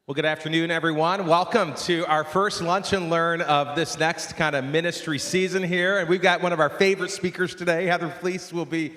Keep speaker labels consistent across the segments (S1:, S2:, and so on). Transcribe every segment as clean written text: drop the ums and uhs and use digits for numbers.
S1: Well, good afternoon, everyone. Welcome to our first Lunch and Learn of this next kind of ministry season here. And we've got one of our favorite speakers today. Heather Fleece will be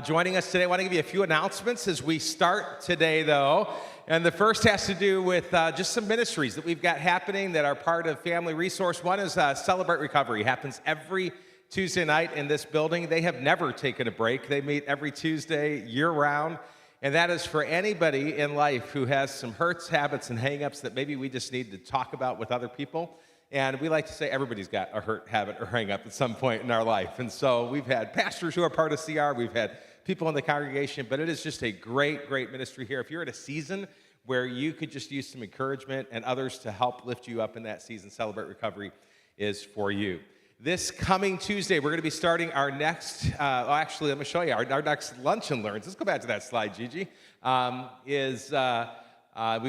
S1: joining us today. I want to give you a few announcements as we start today, though. And the first has to do with just some ministries that we've got happening that are part of Family Resource. One is Celebrate Recovery. It happens every Tuesday night in this building. They have never taken a break. They meet every Tuesday year-round. And that is for anybody in life who has some hurts, habits, and hang-ups that maybe we just need to talk about with other people. And we like to say everybody's got a hurt, habit, or hang-up at some point in our life. And so we've had pastors who are part of CR. We've had people in the congregation. But it is just a great, great ministry here. If you're at a season where you could just use some encouragement and others to help lift you up in that season, Celebrate Recovery is for you. This coming Tuesday, we're going to be starting our next, actually, let me show you, our next Lunch and Learns. Let's go back to that slide, Gigi. We've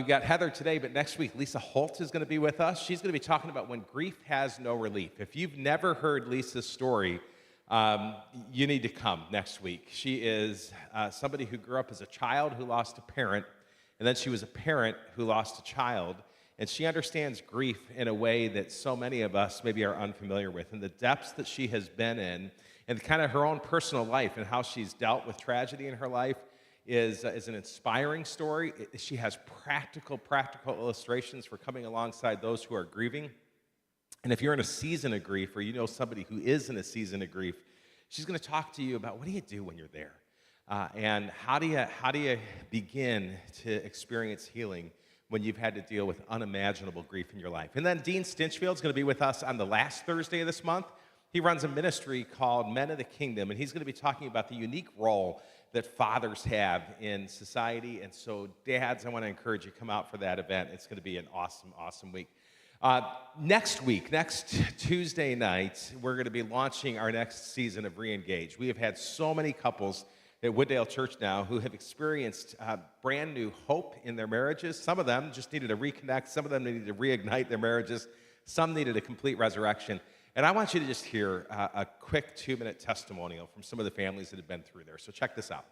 S1: got Heather today, but next week, Lisa Holt is going to be with us. She's going to be talking about when grief has no relief. If you've never heard Lisa's story, you need to come next week. She is somebody who grew up as a child who lost a parent, and then she was a parent who lost a child. And she understands grief in a way that so many of us maybe are unfamiliar with. And the depths that she has been in, and kind of her own personal life and how she's dealt with tragedy in her life is an inspiring story. She has practical illustrations for coming alongside those who are grieving. And if you're in a season of grief, or you know somebody who is in a season of grief, she's going to talk to you about what do you do when you're there? And how do you begin to experience healing when you've had to deal with unimaginable grief in your life. And then Dean Stinchfield is going to be with us on the last Thursday of this month. He runs a ministry called Men of the Kingdom, and he's going to be talking about the unique role that fathers have in society. And so, dads, I want to encourage you to come out for that event. It's going to be an awesome, awesome week. Next Tuesday night, we're going to be launching our next season of Reengage. We have had so many couples at Wooddale Church now who have experienced brand new hope in their marriages. Some of them just needed to reconnect. Some of them needed to reignite their marriages. Some needed a complete resurrection. And I want you to just hear a quick 2-minute testimonial from some of the families that have been through there. So check this out.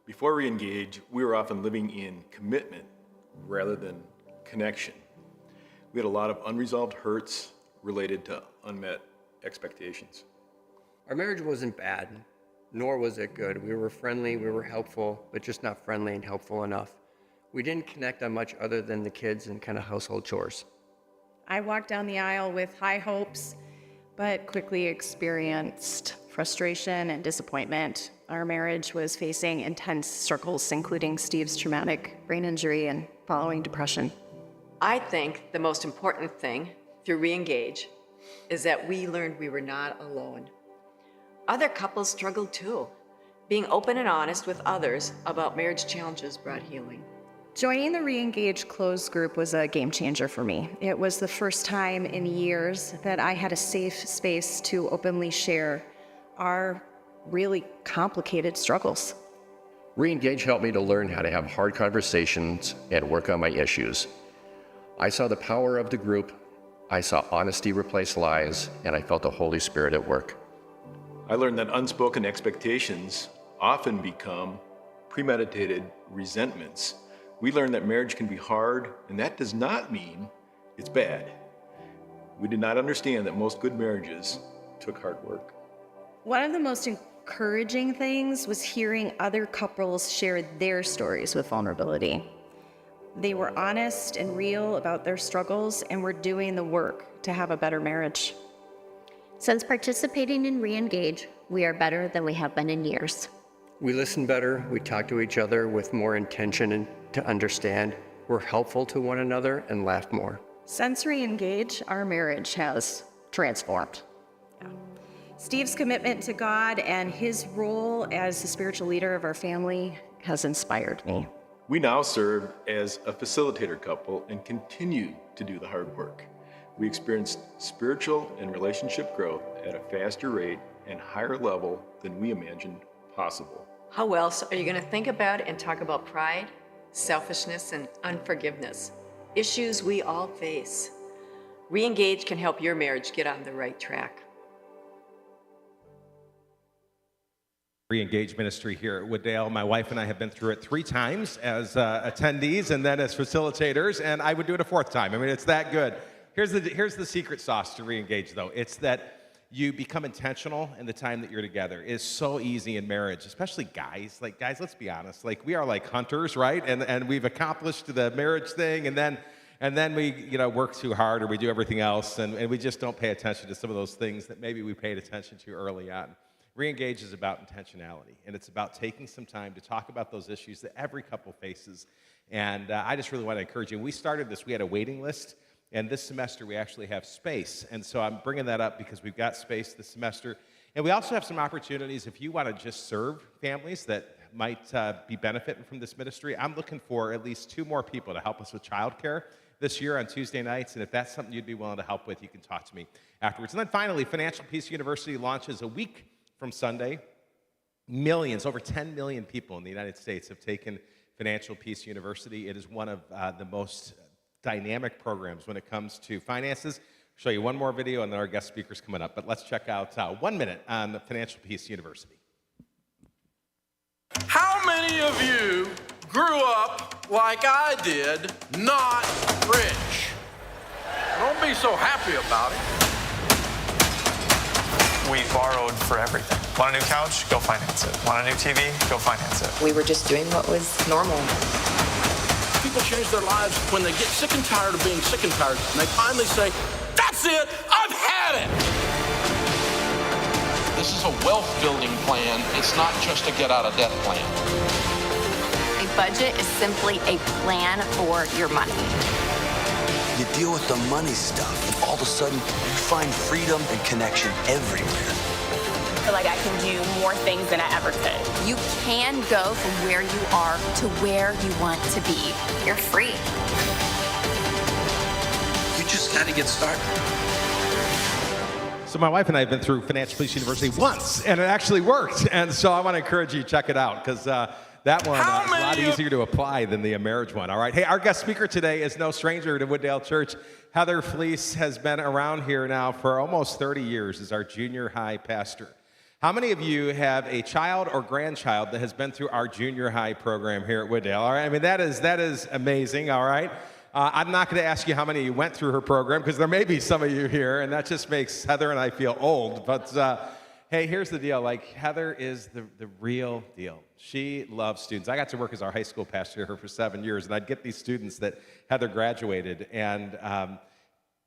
S2: Before Reengage, we were often living in commitment rather than connection. We had a lot of unresolved hurts related to unmet expectations.
S3: Our marriage wasn't bad, nor was it good. We were friendly, we were helpful, but just not friendly and helpful enough. We didn't connect on much other than the kids and kind of household chores.
S4: I walked down the aisle with high hopes, but quickly experienced frustration and disappointment. Our marriage was facing intense struggles, including Steve's traumatic brain injury and following depression.
S5: I think the most important thing through Reengage is that we learned we were not alone. Other couples struggled too. Being open and honest with others about marriage challenges brought healing.
S4: Joining the Reengage closed group was a game changer for me. It was the first time in years that I had a safe space to openly share our really complicated struggles.
S6: Reengage helped me to learn how to have hard conversations and work on my issues. I saw the power of the group. I saw honesty replace lies, and I felt the Holy Spirit at work.
S2: I learned that unspoken expectations often become premeditated resentments. We learned that marriage can be hard, and that does not mean it's bad. We did not understand that most good marriages took hard work.
S4: One of the most encouraging things was hearing other couples share their stories with vulnerability. They were honest and real about their struggles and were doing the work to have a better marriage.
S7: Since participating in Reengage, we are better than we have been in years.
S3: We listen better, we talk to each other with more intention and to understand. We're helpful to one another and laugh more.
S4: Since Reengage, our marriage has transformed. Steve's commitment to God and his role as the spiritual leader of our family has inspired me.
S2: We now serve as a facilitator couple and continue to do the hard work. We experienced spiritual and relationship growth at a faster rate and higher level than we imagined possible.
S5: How else are you going to think about and talk about pride, selfishness, and unforgiveness? Issues we all face. Reengage can help your marriage get on the right track.
S1: Re-engage ministry here at Wooddale. My wife and I have been through it 3 times as attendees and then as facilitators, and I would do it a 4th time. I mean, it's that good. Here's the secret sauce to re-engage, though. It's that you become intentional in the time that you're together. It's so easy in marriage, especially guys. Like, guys, let's be honest. Like, we are like hunters, right? And we've accomplished the marriage thing, and then we work too hard, or we do everything else, and we just don't pay attention to some of those things that maybe we paid attention to early on. Re-engage is about intentionality, and it's about taking some time to talk about those issues that every couple faces. And I just really want to encourage you. When we started this, we had a waiting list, and this semester we actually have space. And so I'm bringing that up because we've got space this semester. And we also have some opportunities if you want to just serve families that might be benefiting from this ministry. I'm looking for at least 2 more people to help us with childcare this year on Tuesday nights, and if that's something you'd be willing to help with, you can talk to me afterwards. And then finally, Financial Peace University launches a week from Sunday. Millions, over 10 million people in the United States have taken Financial Peace University. It is one of the most dynamic programs when it comes to finances. I'll show you one more video, and then our guest speaker's coming up. But let's check out 1 minute on Financial Peace University.
S8: How many of you grew up like I did, not rich? Don't be so happy about it.
S9: We borrowed for everything. Want a new couch? Go finance it. Want a new TV? Go finance it.
S10: We were just doing what was normal.
S8: People change their lives when they get sick and tired of being sick and tired, and they finally say, that's it, I've had it. This is a wealth building plan. It's not just a get out of debt plan.
S10: A budget is simply a plan for your money.
S11: You deal with the money stuff, and all of a sudden, you find freedom and connection everywhere.
S12: I feel like I can do more things than I ever could.
S10: You can go from where you are to where you want to be. You're free.
S11: You just got to get started.
S1: So my wife and I have been through Financial Peace University once, and it actually worked. And so I want to encourage you to check it out, because that one is a lot easier to apply than the marriage one, all right? Hey, our guest speaker today is no stranger to Wooddale Church. Heather Fleece has been around here now for almost 30 years as our junior high pastor. How many of you have a child or grandchild that has been through our junior high program here at Wooddale? All right, I mean, that is amazing, all right? I'm not going to ask you how many of you went through her program, because there may be some of you here, and that just makes Heather and I feel old. But hey, here's the deal. Like, Heather is the real deal. She loves students. I got to work as our high school pastor here for 7 years, and I'd get these students that Heather graduated, and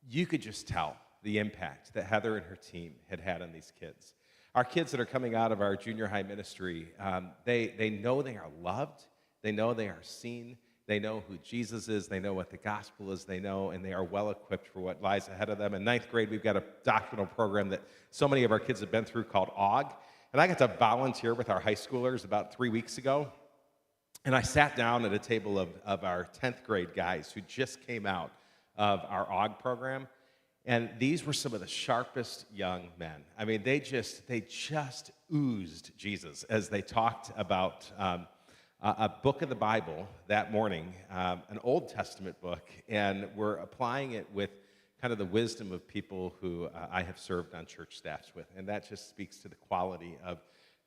S1: you could just tell the impact that Heather and her team had on these kids. Our kids that are coming out of our junior high ministry, they know they are loved. They know they are seen. They know who Jesus is. They know what the gospel is. They know, and they are well equipped for what lies ahead of them. In 9th grade, we've got a doctrinal program that so many of our kids have been through called AUG. And I got to volunteer with our high schoolers about 3 weeks ago. And I sat down at a table of our 10th grade guys who just came out of our AUG program. And these were some of the sharpest young men. I mean, they just oozed Jesus as they talked about a book of the Bible that morning, an Old Testament book, and we're applying it with kind of the wisdom of people who I have served on church staffs with. And that just speaks to the quality of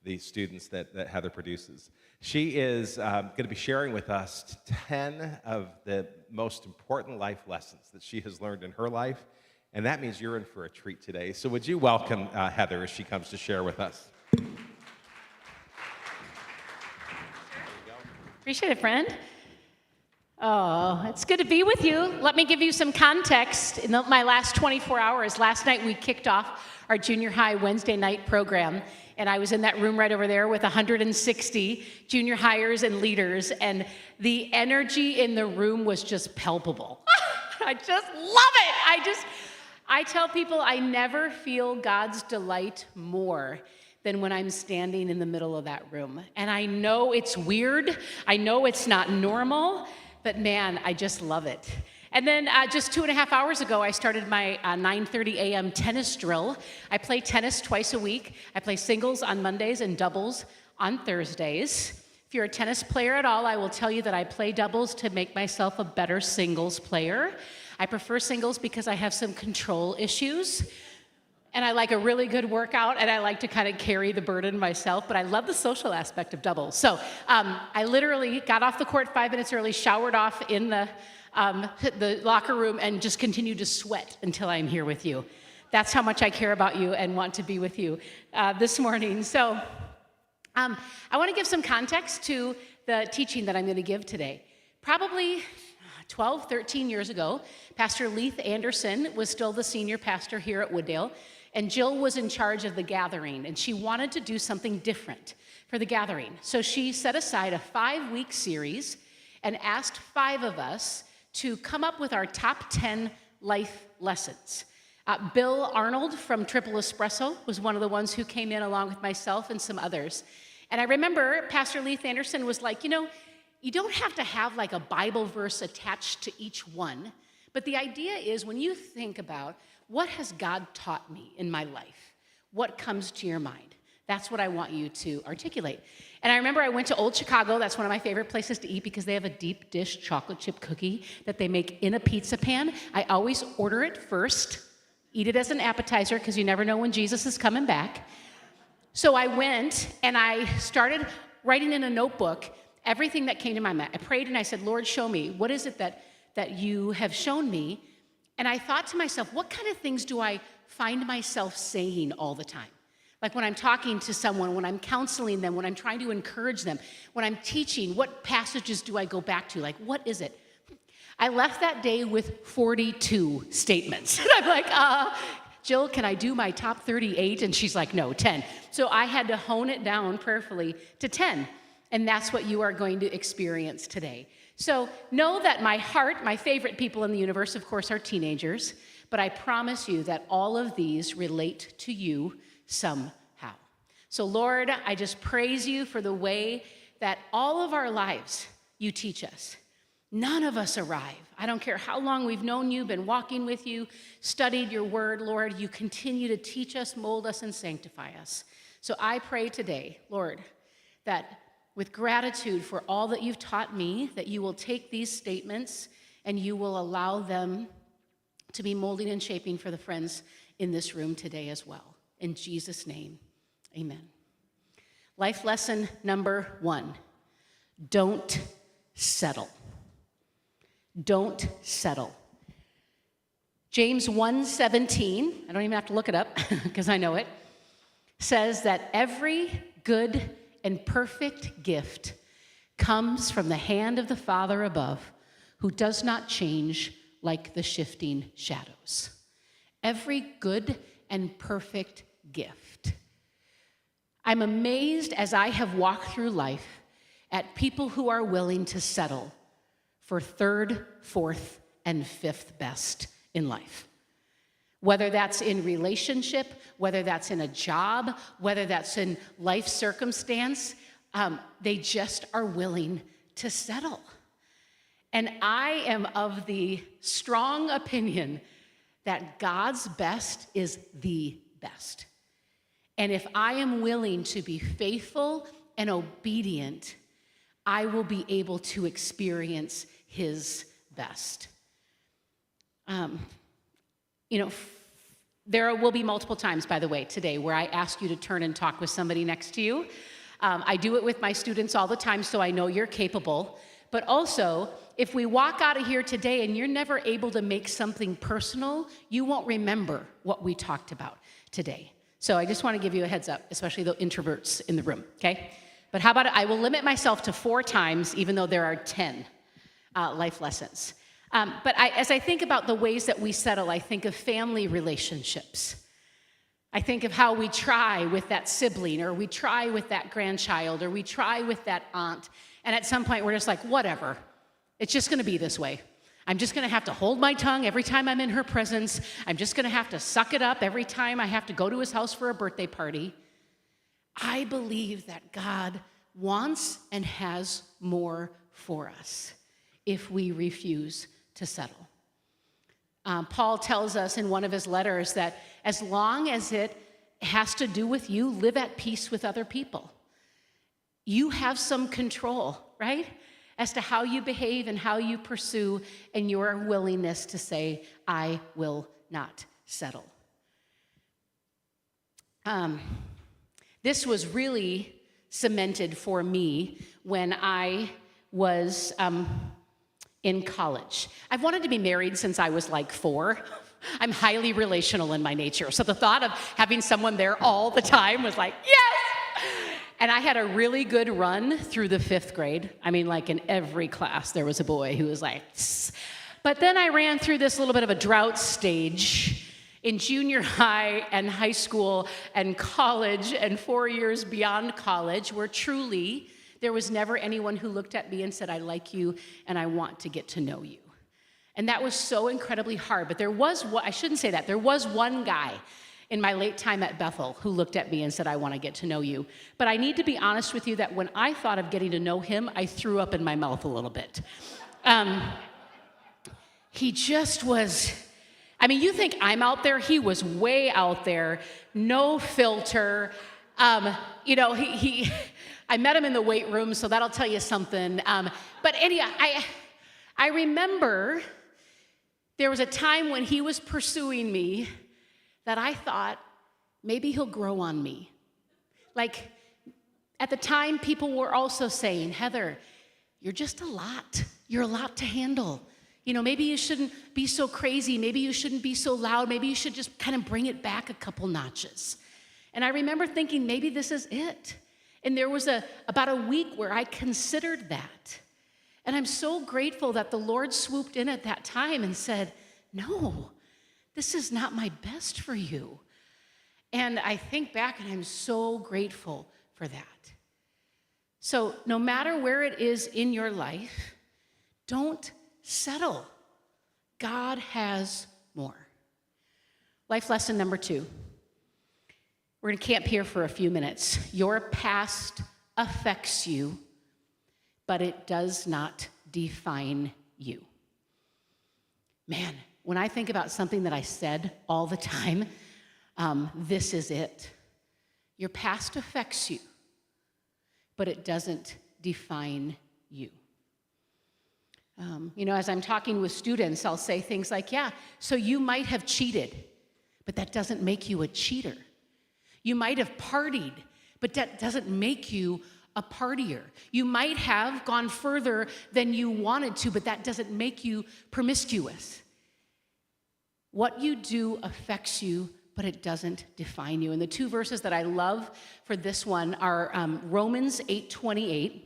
S1: the students that Heather produces. She is going to be sharing with us 10 of the most important life lessons that she has learned in her life. And that means you're in for a treat today. So would you welcome Heather as she comes to share with us?
S13: Appreciate it, friend. Oh, it's good to be with you. Let me give you some context. In my last 24 hours, last night we kicked off our junior high Wednesday night program, and I was in that room right over there with 160 junior hires and leaders, and the energy in the room was just palpable. I just love it. I tell people I never feel God's delight more than when I'm standing in the middle of that room. And I know it's weird. I know it's not normal, but man, I just love it. And then just 2.5 hours ago, I started my 9:30 a.m. tennis drill. I play tennis twice a week. I play singles on Mondays and doubles on Thursdays. If you're a tennis player at all, I will tell you that I play doubles to make myself a better singles player. I prefer singles because I have some control issues. and I like a really good workout, and I like to kind of carry the burden myself, but I love the social aspect of doubles. So I literally got off the court 5 minutes early, showered off in the locker room, and just continued to sweat until I'm here with you. That's how much I care about you and want to be with you this morning. So I want to give some context to the teaching that I'm going to give today. Probably 12, 13 years ago, Pastor Leith Anderson was still the senior pastor here at Wooddale, and Jill was in charge of the gathering, and she wanted to do something different for the gathering. So she set aside a 5-week series and asked 5 of us to come up with our top 10 life lessons. Bill Arnold from Triple Espresso was one of the ones who came in along with myself and some others. And I remember Pastor Leith Anderson was like, you don't have to have like a Bible verse attached to each one, but the idea is when you think about what has God taught me in my life, what comes to your mind? That's what I want you to articulate. And I remember I went to Old Chicago. That's one of my favorite places to eat because they have a deep dish chocolate chip cookie that they make in a pizza pan. I always order it first, eat it as an appetizer because you never know when Jesus is coming back. So I went and I started writing in a notebook everything that came to my mind. I prayed and I said, Lord, show me. What is it that you have shown me? And I thought to myself, what kind of things do I find myself saying all the time? Like when I'm talking to someone, when I'm counseling them, when I'm trying to encourage them, when I'm teaching, what passages do I go back to? Like, what is it? I left that day with 42 statements. And I'm like, Jill, can I do my top 38? And she's like, no, 10. So I had to hone it down prayerfully to 10. And that's what you are going to experience today. So know that my heart, my favorite people in the universe, of course, are teenagers. But I promise you that all of these relate to you somehow. So Lord, I just praise you for the way that all of our lives you teach us. None of us arrive. I don't care how long we've known you, been walking with you, studied your word, Lord, you continue to teach us, mold us, and sanctify us. So I pray today, Lord, that with gratitude for all that you've taught me, that you will take these statements and you will allow them to be molding and shaping for the friends in this room today as well. In Jesus' name, amen. Life lesson number 1, don't settle. Don't settle. James 1:17, I don't even have to look it up because I know it, says that every good and perfect gift comes from the hand of the Father above, who does not change like the shifting shadows. Every good and perfect gift. I'm amazed as I have walked through life at people who are willing to settle for 3rd, 4th, and 5th best in life. Whether that's in relationship, whether that's in a job, whether that's in life circumstance, they just are willing to settle. And I am of the strong opinion that God's best is the best. And if I am willing to be faithful and obedient, I will be able to experience his best. There will be multiple times, by the way, today where I ask you to turn and talk with somebody next to you. I do it with my students all the time, so I know you're capable. But also, if we walk out of here today and you're never able to make something personal, you won't remember what we talked about today. So I just want to give you a heads up, especially the introverts in the room, okay? But how about I will limit myself to 4 times, even though there are 10 life lessons. But as I think about the ways that we settle, I think of family relationships. I think of how we try with that sibling, or we try with that grandchild, or we try with that aunt, and at some point we're just like, whatever. It's just going to be this way. I'm just going to have to hold my tongue every time I'm in her presence. I'm just going to have to suck it up every time I have to go to his house for a birthday party. I believe that God wants and has more for us if we refuse to settle. Paul tells us in one of his letters that as long as it has to do with you, live at peace with other people. You have some control, right? As to how you behave and how you pursue and your willingness to say, I will not settle. This was really cemented for me when I was in college. I've wanted to be married since I was like 4. I'm highly relational in my nature. So the thought of having someone there all the time was like, yes! And I had a really good run through the 5th grade. I mean, like in every class, there was a boy who was like, tss. But then I ran through this little bit of a drought stage in junior high and high school and college and 4 years beyond college, where truly there was never anyone who looked at me and said, I like you and I want to get to know you. And that was so incredibly hard. But there was one, I shouldn't say that, there was one guy in my late time at Bethel who looked at me and said, I want to get to know you. But I need to be honest with you that when I thought of getting to know him, I threw up in my mouth a little bit. He just was, I mean, you think I'm out there? He was way out there, no filter. You know, I met him in the weight room, so that'll tell you something. But anyway, I remember there was a time when he was pursuing me that I thought, maybe he'll grow on me. Like, at the time, people were also saying, Heather, you're just a lot. You're a lot to handle. You know, maybe you shouldn't be so crazy. Maybe you shouldn't be so loud. Maybe you should just kind of bring it back a couple notches. And I remember thinking, maybe this is it. And there was about a week where I considered that. And I'm so grateful that the Lord swooped in at that time and said, no, this is not my best for you. And I think back and I'm so grateful for that. So no matter where it is in your life, don't settle. God has more. Life lesson number 2. We're going to camp here for a few minutes. Your past affects you, but it does not define you. Man, when I think about something that I said all the time, this is it. Your past affects you, but it doesn't define you. You know, as I'm talking with students, I'll say things like, yeah, so you might have cheated, but that doesn't make you a cheater. You might have partied, but that doesn't make you a partier. You might have gone further than you wanted to, but that doesn't make you promiscuous. What you do affects you, but it doesn't define you. And the 2 verses that I love for this one are Romans 8:28.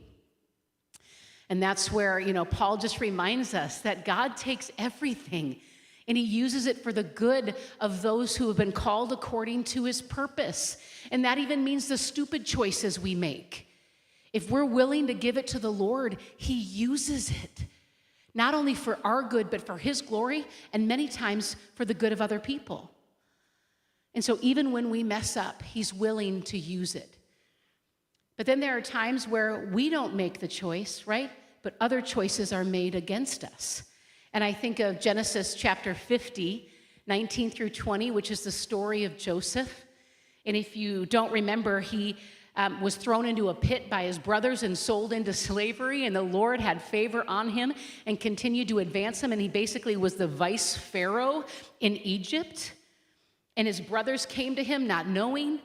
S13: And that's where, you know, Paul just reminds us that God takes everything and he uses it for the good of those who have been called according to his purpose. And that even means the stupid choices we make. If we're willing to give it to the Lord, he uses it. Not only for our good, but for his glory, and many times for the good of other people. And so even when we mess up, he's willing to use it. But then there are times where we don't make the choice, right? But other choices are made against us. And I think of Genesis chapter 50, 19 through 20, which is the story of Joseph. And if you don't remember, he was thrown into a pit by his brothers and sold into slavery, and the Lord had favor on him and continued to advance him, and he basically was the vice pharaoh in Egypt. And his brothers came to him not knowing,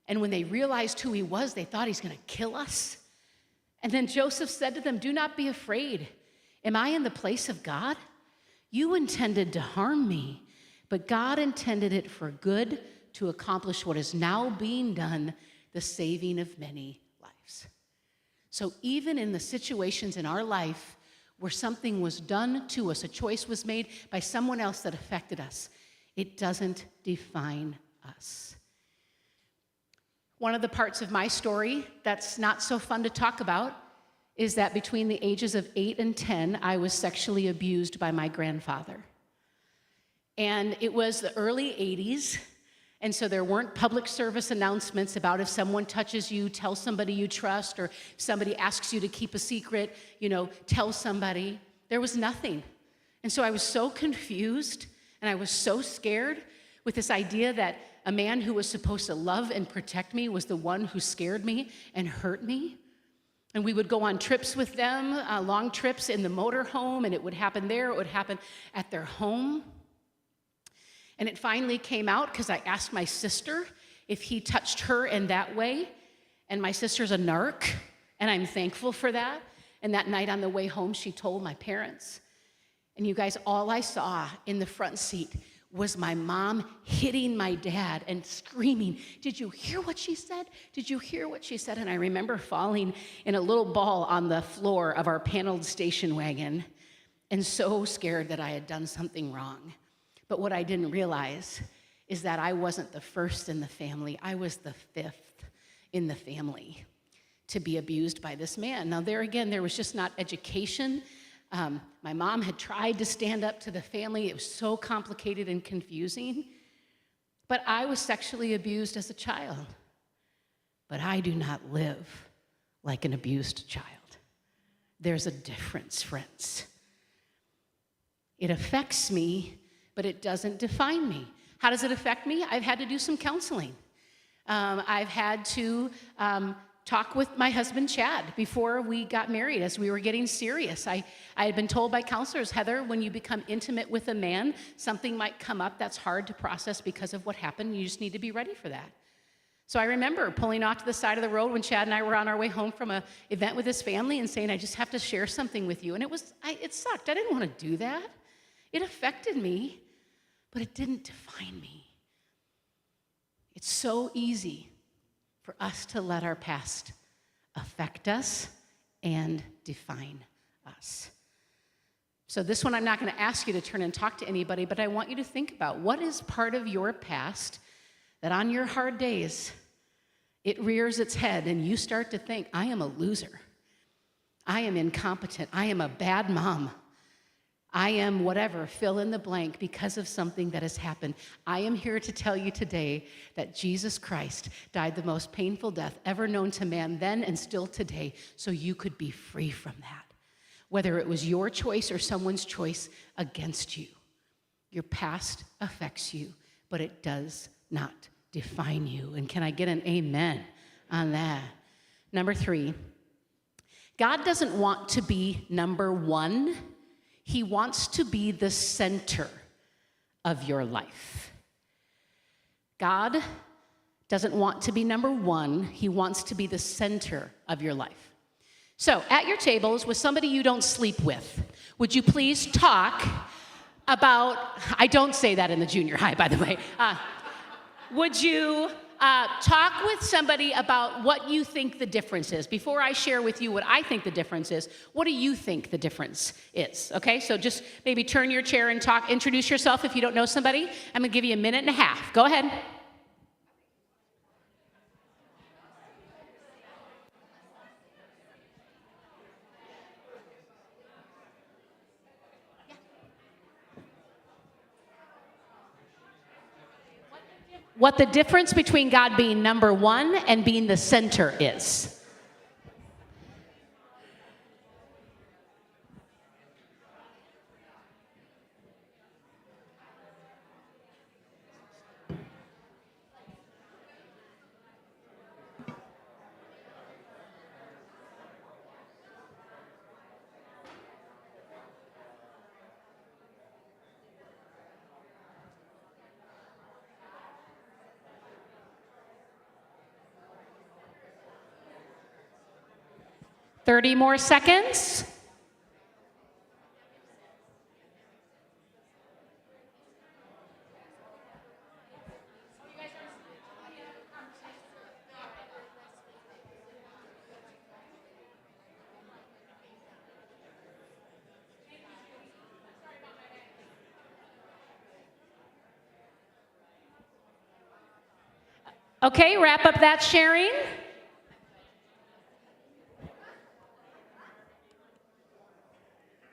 S13: and when they realized who he was, they thought he's going to kill us. And then Joseph said to them, do not be afraid. Am I in the place of God? You intended to harm me, but God intended it for good to accomplish what is now being done, the saving of many lives. So even in the situations in our life where something was done to us, a choice was made by someone else that affected us, it doesn't define us. One of the parts of my story that's not so fun to talk about is that between the ages of 8 and 10, I was sexually abused by my grandfather. And it was the early 80s, and so there weren't public service announcements about if someone touches you, tell somebody you trust, or if somebody asks you to keep a secret, you know, tell somebody. There was nothing. And so I was so confused, and I was so scared with this idea that a man who was supposed to love and protect me was the one who scared me and hurt me. And we would go on trips with them, long trips in the motorhome, and it would happen there, it would happen at their home. And it finally came out because I asked my sister if he touched her in that way. And my sister's a narc, and I'm thankful for that. And that night on the way home, she told my parents. And you guys, all I saw in the front seat was my mom hitting my dad and screaming, "Did you hear what she said? Did you hear what she said?" And I remember falling in a little ball on the floor of our paneled station wagon and so scared that I had done something wrong. But what I didn't realize is that I wasn't the first in the family. I was the fifth in the family to be abused by this man. Now, there again, there was just not education. My mom had tried to stand up to the family. It was so complicated and confusing. But I was sexually abused as a child. But I do not live like an abused child. There's a difference, friends. It affects me, but it doesn't define me. How does it affect me? I've had to do some counseling. I've had to talk with my husband, Chad, before we got married, as we were getting serious. I had been told by counselors, Heather, when you become intimate with a man, something might come up that's hard to process because of what happened. You just need to be ready for that. So I remember pulling off to the side of the road when Chad and I were on our way home from an event with his family and saying, "I just have to share something with you." And it sucked. I didn't want to do that. It affected me, but it didn't define me. It's so easy for us to let our past affect us and define us. So this one, I'm not going to ask you to turn and talk to anybody, but I want you to think about what is part of your past that on your hard days, it rears its head and you start to think, I am a loser. I am incompetent. I am a bad mom. I am whatever, fill in the blank, because of something that has happened. I am here to tell you today that Jesus Christ died the most painful death ever known to man then and still today, so you could be free from that. Whether it was your choice or someone's choice against you. Your past affects you, but it does not define you. And can I get an amen on that? Number 3, God doesn't want to be number one. He wants to be the center of your life. God doesn't want to be number one. He wants to be the center of your life. So at your tables with somebody you don't sleep with, would you please talk about, I don't say that in the junior high, by the way. Would you talk with somebody about what you think the difference is? Before I share with you what I think the difference is, what do you think the difference is? Okay, so just maybe turn your chair and talk, introduce yourself if you don't know somebody. I'm gonna give you a minute and a half. Go ahead. What the difference between God being number one and being the center is. Thirty more seconds. Okay, wrap up that sharing.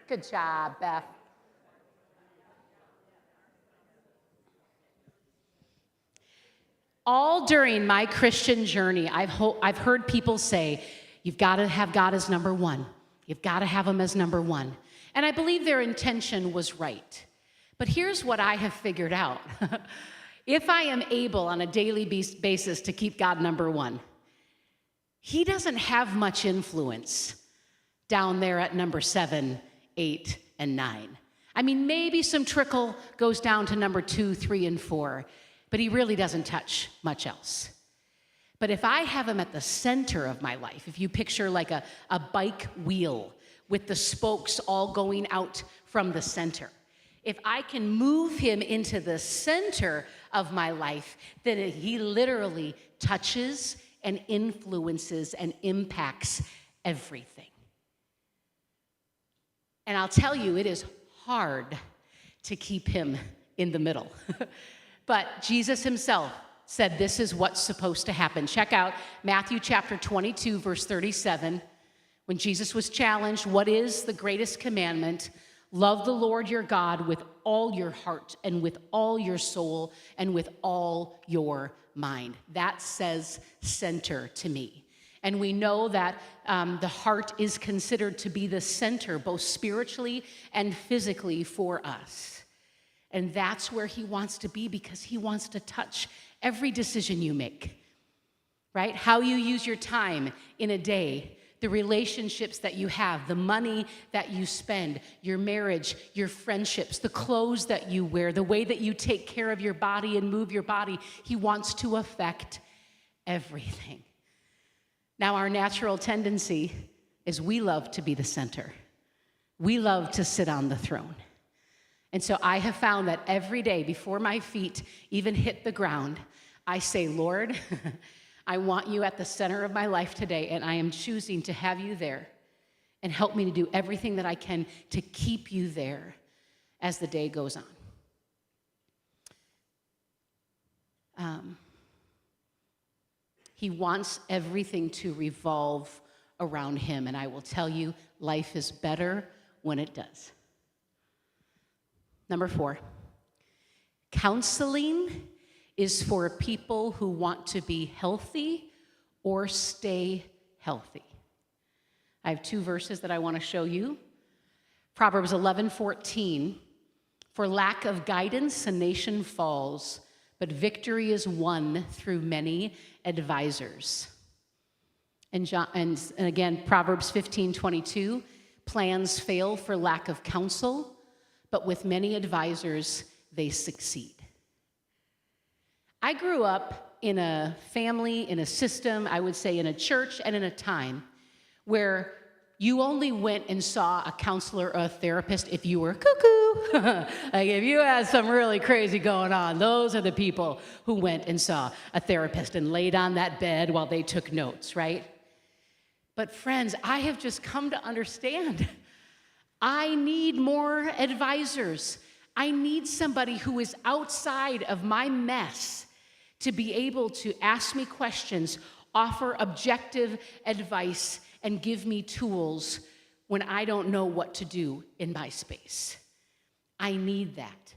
S13: Good job, Beth. All during my Christian journey, I've heard people say, you've got to have God as number one. You've got to have him as number one. And I believe their intention was right. But here's what I have figured out. If I am able on a daily basis to keep God number one, he doesn't have much influence down there at number 7, 8, and 9. I mean, maybe some trickle goes down to number 2, 3, and 4. but he really doesn't touch much else. But if I have him at the center of my life, if you picture like a bike wheel with the spokes all going out from the center, if I can move him into the center of my life, then he literally touches and influences and impacts everything. And I'll tell you, it is hard to keep him in the middle. But Jesus himself said this is what's supposed to happen. Check out Matthew chapter 22, verse 37. When Jesus was challenged, what is the greatest commandment? Love the Lord your God with all your heart and with all your soul and with all your mind. That says center to me. And we know that the heart is considered to be the center, both spiritually and physically for us. And that's where he wants to be, because he wants to touch every decision you make, right? How you use your time in a day, the relationships that you have, the money that you spend, your marriage, your friendships, the clothes that you wear, the way that you take care of your body and move your body. He wants to affect everything. Now, our natural tendency is we love to be the center. We love to sit on the throne. And so I have found that every day before my feet even hit the ground, I say, Lord, I want you at the center of my life today, and I am choosing to have you there, and help me to do everything that I can to keep you there as the day goes on. He wants everything to revolve around him, and I will tell you, life is better when it does. Number 4, counseling is for people who want to be healthy or stay healthy. I have 2 verses that I want to show you. Proverbs 11:14, for lack of guidance, a nation falls, but victory is won through many advisors. And again, Proverbs 15:22, plans fail for lack of counsel, but with many advisors, they succeed. I grew up in a family, in a system, I would say in a church and in a time where you only went and saw a counselor or a therapist if you were cuckoo. Like if you had some really crazy going on, those are the people who went and saw a therapist and laid on that bed while they took notes, right? But friends, I have just come to understand I need more advisors. I need somebody who is outside of my mess to be able to ask me questions, offer objective advice, and give me tools when I don't know what to do in my space. I need that.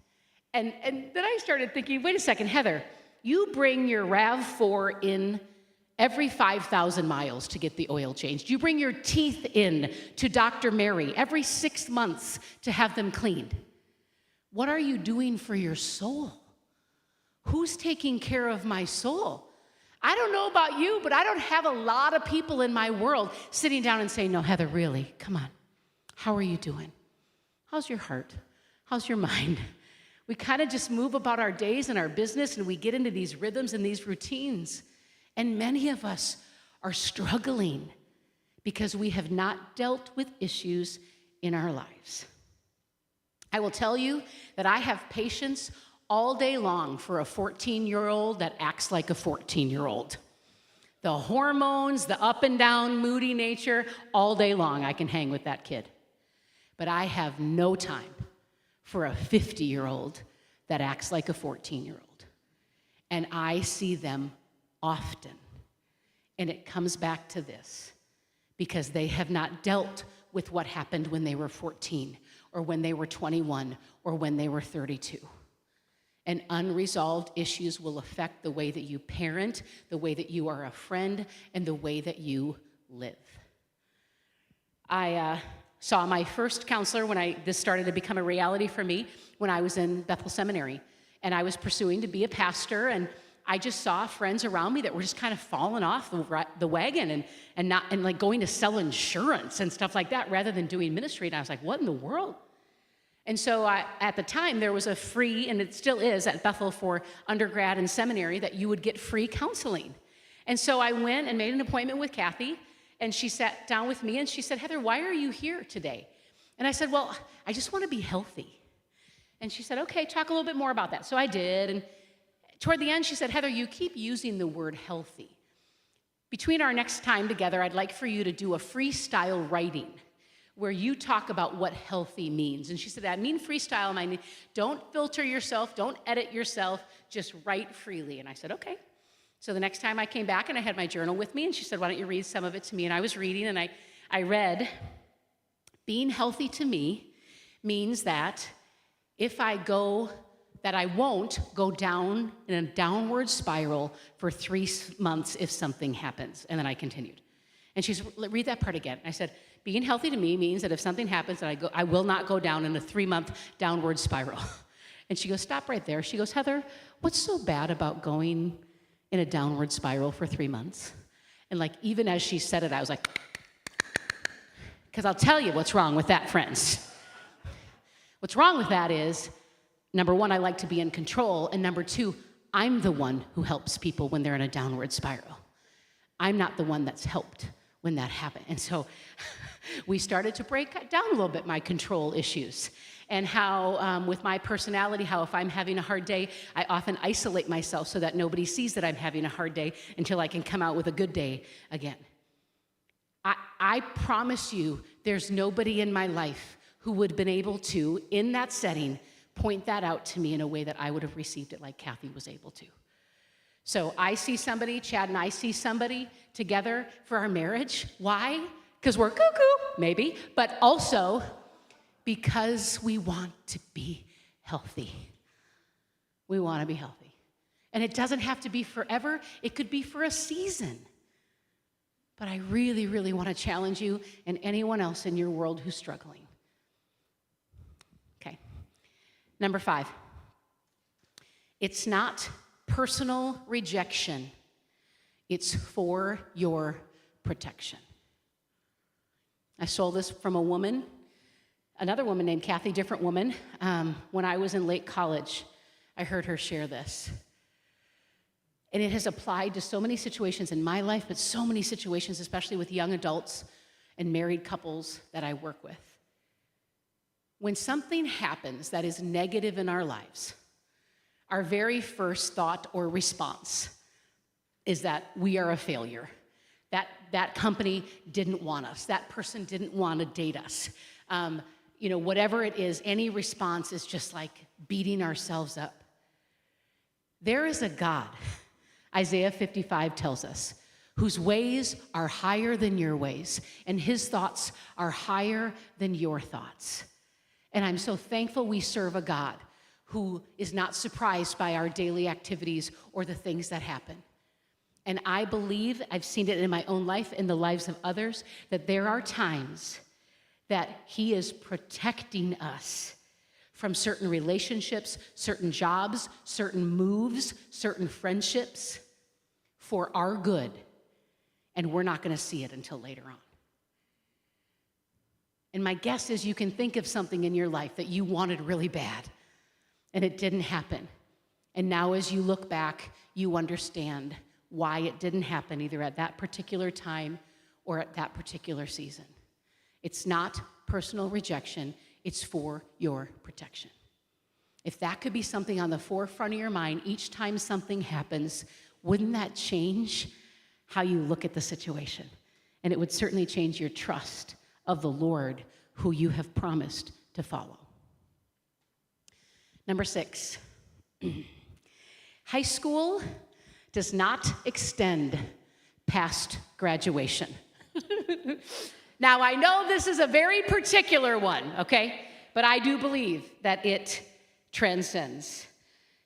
S13: And then I started thinking, wait a second, Heather, you bring your RAV4 in every 5,000 miles to get the oil changed. You bring your teeth in to Dr. Mary every 6 months to have them cleaned. What are you doing for your soul? Who's taking care of my soul? I don't know about you, but I don't have a lot of people in my world sitting down and saying, no, Heather, really, come on. How are you doing? How's your heart? How's your mind? We kind of just move about our days and our business, and we get into these rhythms and these routines. And many of us are struggling because we have not dealt with issues in our lives. I will tell you that I have patience all day long for a 14-year-old that acts like a 14-year-old. The hormones, the up and down, moody nature, all day long I can hang with that kid. But I have no time for a 50-year-old that acts like a 14-year-old. And I see them often. And it comes back to this, because they have not dealt with what happened when they were 14 or when they were 21 or when they were 32. And unresolved issues will affect the way that you parent, the way that you are a friend, and the way that you live. I saw my first counselor when this started to become a reality for me when I was in Bethel Seminary. And I was pursuing to be a pastor, and I just saw friends around me that were just kind of falling off the wagon and like going to sell insurance and stuff like that rather than doing ministry. And I was like, what in the world? And so at the time, there was a free, and it still is at Bethel for undergrad and seminary, that you would get free counseling. And so I went and made an appointment with Kathy, and she sat down with me, and she said, Heather, why are you here today? And I said, well, I just want to be healthy. And she said, okay, talk a little bit more about that. So I did, and toward the end, she said, Heather, you keep using the word healthy. Between our next time together, I'd like for you to do a freestyle writing where you talk about what healthy means. And she said, I mean freestyle, I mean, don't filter yourself, don't edit yourself, just write freely. And I said, okay. So the next time I came back and I had my journal with me, and she said, why don't you read some of it to me? And I was reading, and I read, being healthy to me means that I won't go down in a downward spiral for 3 months if something happens. And then I continued. And she said, read that part again. I said, being healthy to me means that if something happens, that I will not go down in a 3-month downward spiral. And she goes, stop right there. She goes, Heather, what's so bad about going in a downward spiral for 3 months? And like, even as she said it, I was like, because I'll tell you what's wrong with that, friends. What's wrong with that is, number one, I like to be in control, and number two, I'm the one who helps people when they're in a downward spiral. I'm not the one that's helped when that happened. And so we started to break down a little bit my control issues, and how with my personality, how if I'm having a hard day, I often isolate myself so that nobody sees that I'm having a hard day until I can come out with a good day again. I promise you, there's nobody in my life who would have been able to, in that setting, point that out to me in a way that I would have received it like Kathy was able to. So I see somebody, Chad and I see somebody together for our marriage. Why? Because we're cuckoo, maybe, but also because we want to be healthy. We want to be healthy. And it doesn't have to be forever. It could be for a season. But I really, really want to challenge you and anyone else in your world who's struggling. Okay. Number 5. It's not personal rejection. It's for your protection. I stole this from a woman, another woman named Kathy, different woman. When I was in late college, I heard her share this. And it has applied to so many situations in my life, but so many situations, especially with young adults and married couples that I work with. When something happens that is negative in our lives, our very first thought or response is that we are a failure. That company didn't want us. That person didn't want to date us. Whatever it is, any response is just like beating ourselves up. There is a God, Isaiah 55 tells us, whose ways are higher than your ways, and his thoughts are higher than your thoughts. And I'm so thankful we serve a God who is not surprised by our daily activities or the things that happen. And I believe, I've seen it in my own life, in the lives of others, that there are times that he is protecting us from certain relationships, certain jobs, certain moves, certain friendships for our good. And we're not going to see it until later on. And my guess is you can think of something in your life that you wanted really bad, and it didn't happen. And now as you look back, you understand why it didn't happen either at that particular time or at that particular season. It's not personal rejection, it's for your protection. If that could be something on the forefront of your mind each time something happens, wouldn't that change how you look at the situation? And it would certainly change your trust of the Lord who you have promised to follow. Number 6, high school does not extend past graduation. Now, I know this is a very particular one, okay? But I do believe that it transcends.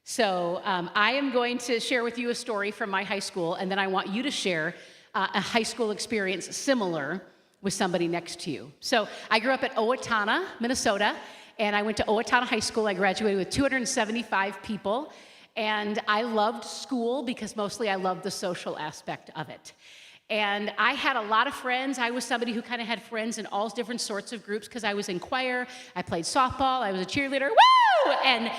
S13: So I am going to share with you a story from my high school, and then I want you to share a high school experience similar with somebody next to you. So I grew up at Owatonna, Minnesota, and I went to Owatonna High School. I graduated with 275 people, and I loved school because mostly I loved the social aspect of it. And I had a lot of friends. I was somebody who kind of had friends in all different sorts of groups because I was in choir, I played softball, I was a cheerleader, woo! And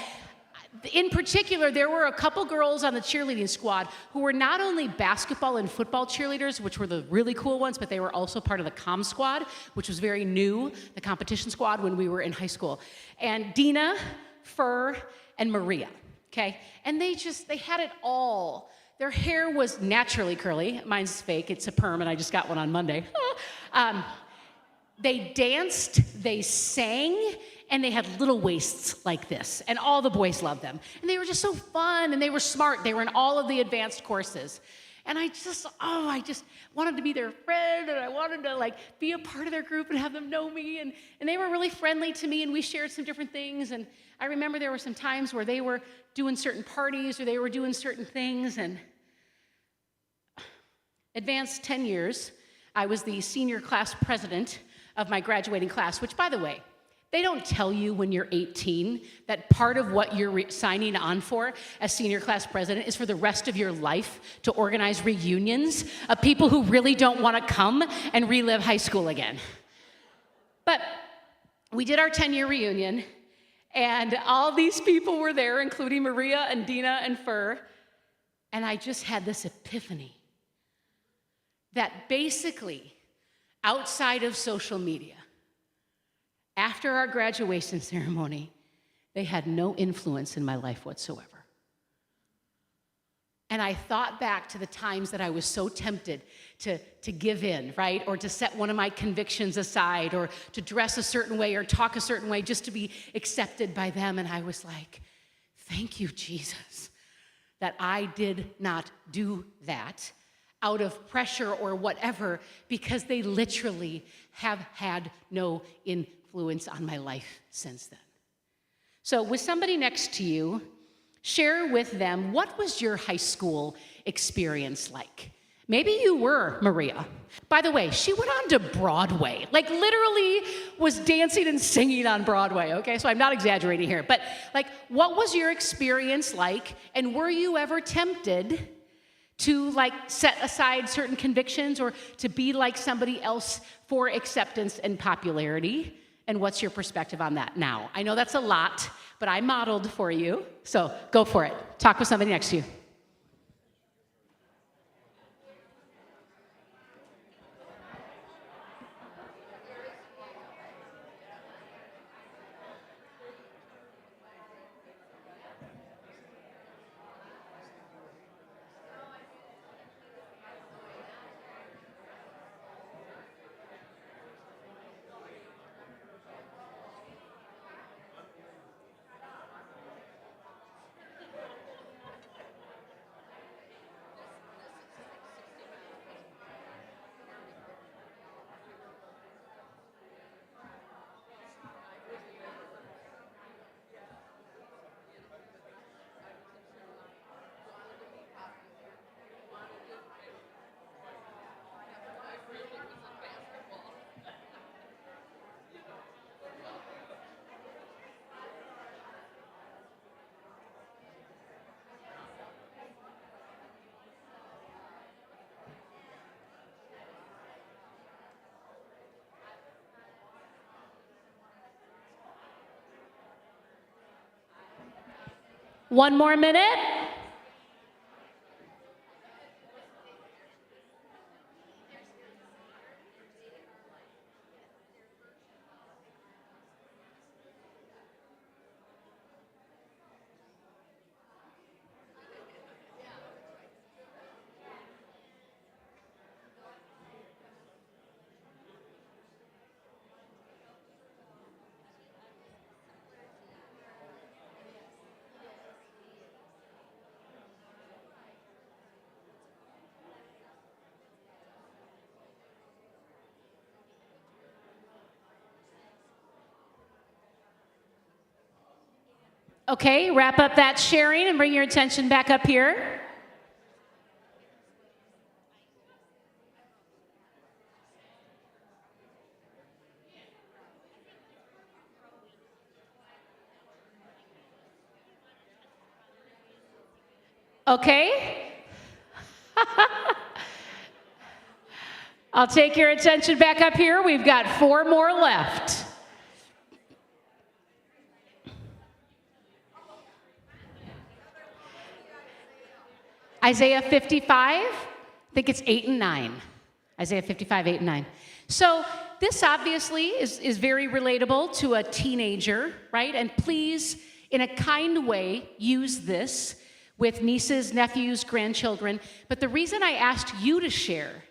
S13: in particular, there were a couple girls on the cheerleading squad who were not only basketball and football cheerleaders, which were the really cool ones, but they were also part of the comm squad, which was very new, the competition squad when we were in high school. And Dina, Fur, and Maria, okay? And they had it all. Their hair was naturally curly. Mine's fake, it's a perm, and I just got one on Monday. They danced, they sang, and they had little waists like this, and all the boys loved them. And they were just so fun, and they were smart. They were in all of the advanced courses. And I just wanted to be their friend, and I wanted to be a part of their group and have them know me. And they were really friendly to me, and we shared some different things. And I remember there were some times where they were doing certain parties or they were doing certain things. And advanced 10 years, I was the senior class president of my graduating class, which, by the way, they don't tell you when you're 18 that part of what you're signing on for as senior class president is for the rest of your life to organize reunions of people who really don't want to come and relive high school again. But we did our 10-year reunion, and all these people were there, including Maria and Dina and Fur, and I just had this epiphany that basically, outside of social media, after our graduation ceremony, they had no influence in my life whatsoever. And I thought back to the times that I was so tempted to give in, right? Or to set one of my convictions aside, or to dress a certain way or talk a certain way just to be accepted by them. And I was like, thank you, Jesus, that I did not do that out of pressure or whatever, because they literally have had no influence on my life since then. So with somebody next to you, share with them, what was your high school experience like? Maybe you were Maria. By the way, she went on to Broadway, literally was dancing and singing on Broadway, okay? So I'm not exaggerating here, but what was your experience like, and were you ever tempted to set aside certain convictions or to be like somebody else for acceptance and popularity? And what's your perspective on that now? I know that's a lot, but I modeled for you, so go for it. Talk with somebody next to you. One more minute. Okay, wrap up that sharing and bring your attention back up here. Okay. I'll take your attention back up here. We've got 4 more left. Isaiah 55, I think it's 8 and 9. Isaiah 55, 8 and 9. So this obviously is very relatable to a teenager, right? And please, in a kind way, use this with nieces, nephews, grandchildren. But the reason I asked you to share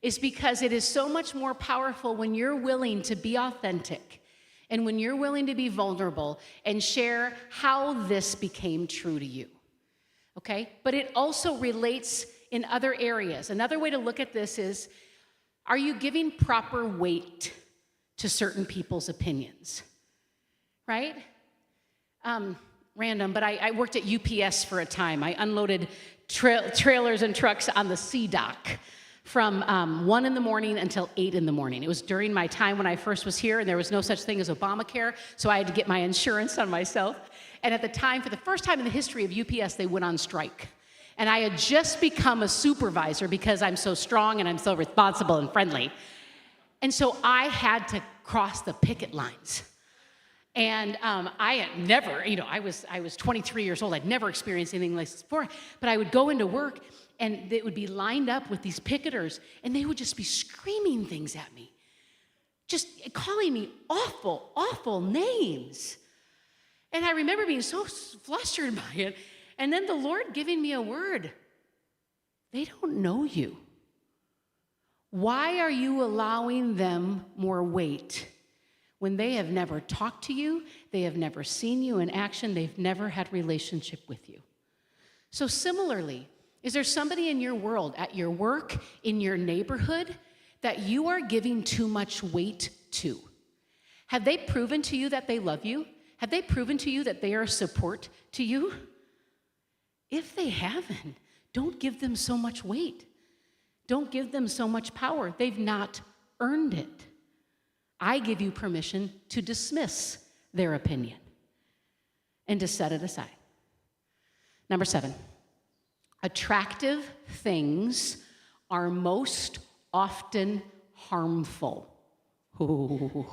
S13: is because it is so much more powerful when you're willing to be authentic and when you're willing to be vulnerable and share how this became true to you. Okay? But it also relates in other areas. Another way to look at this is, are you giving proper weight to certain people's opinions? Right? Random, but I worked at UPS for a time. I unloaded trailers and trucks on the sea dock from 1 in the morning until 8 in the morning. It was during my time when I first was here, and there was no such thing as Obamacare, so I had to get my insurance on myself. And at the time, for the first time in the history of UPS, they went on strike. And I had just become a supervisor because I'm so strong and I'm so responsible and friendly. And so I had to cross the picket lines. And I had never, I was 23 years old. I'd never experienced anything like this before. But I would go into work, and they would be lined up with these picketers, and they would just be screaming things at me, just calling me awful, awful names. And I remember being so flustered by it. And then the Lord giving me a word. They don't know you. Why are you allowing them more weight when they have never talked to you, they have never seen you in action, they've never had relationship with you? So similarly, is there somebody in your world, at your work, in your neighborhood, that you are giving too much weight to? Have they proven to you that they love you? Have they proven to you that they are a support to you? If they haven't, don't give them so much weight. Don't give them so much power. They've not earned it. I give you permission to dismiss their opinion and to set it aside. Number 7, attractive things are most often harmful. Ooh.